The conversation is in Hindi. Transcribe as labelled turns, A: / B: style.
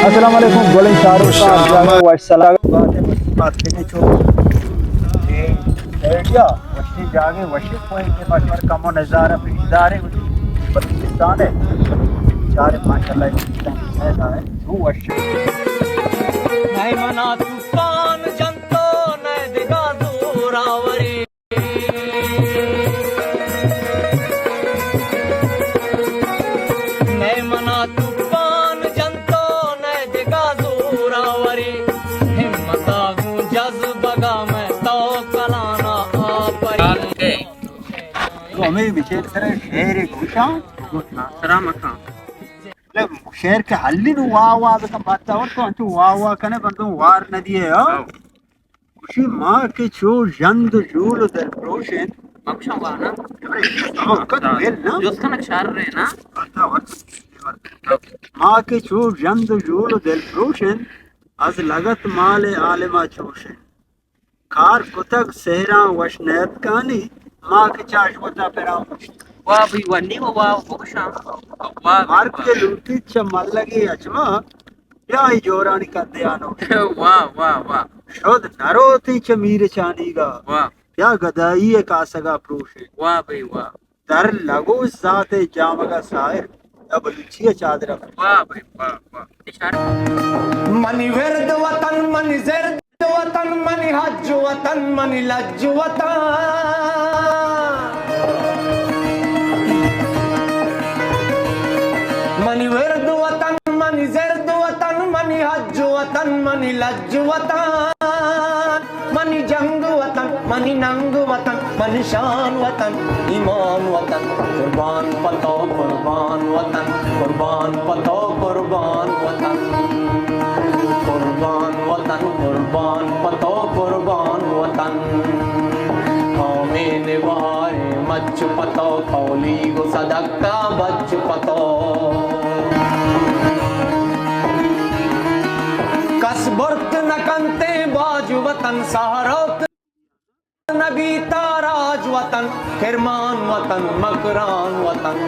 A: अस्सलाम वालेकुम बोलें शाहरुख खान जागा वसलाम बात के छो ये एरिया वशी जागे वशी पॉइंट के मशवर कमो नज़ारा इदारे बलूचिस्तान है चार माशाल्लाह है वो वशी
B: है मना तूफान जंतो न दिगा जोरावरी मैं मना तूफान जंतो न दिगा जोरावरी हिम्मता हूँ जज्बगा मैं तो कलाना आपरी
A: तो हमें विशेष तरह शेर घुसा
B: सलाम खां
A: शेर के हल्ली नु वाह का बात और तो अंचु वाह कने बंदो वार नदी है खुशी माँ के छो जंद जूल दर प्रोशन
B: मक्शा वाना
A: कद वेल ना
B: जोस्कन शार रे ना
A: माँ के छो जंद जूल दर प्रोशन आज लगत माले आलिमा चोशन कार कुतक सहरा वशनैत कानी माँ के चाश वता पेरा
B: वाह भी वन्नी वाह बक्शा वाह
A: मार के लूटी चमल लगी अचमा या ही जोरानी का दयानो
B: वाह वाह वाह
A: शोध नरोती चमीर चानीगा
B: वाह
A: या गदाई का सगा प्रोशे
B: वाह भाई वाह
A: दर लगो जाते जामगा साहिर अब लुचिया चादर
B: वाह भाई वाह वाह इशारा
C: मनी वर्द वतन मनी जर्द वतन मनी हज वतन मनी लज वतन मनी वर्द वतन मनी जर्द वतन मनी हज वतन मनी लज वतन मनी जंग वतन मनी नंग वतन मनी शान वतन ईमान वतन कुर्बान पतो कुर्बान वतन कुर्बान पतो कुर्बान वतन कुर्बान वतन कुर्बान पतो कुर्बान वतन हमें निवारे मच पतो कौली गो सदका बच पतो कसबर्त नकंते बाजू वतन सहारोत नबी ताराज वतन किरमान वतन मकरान वतन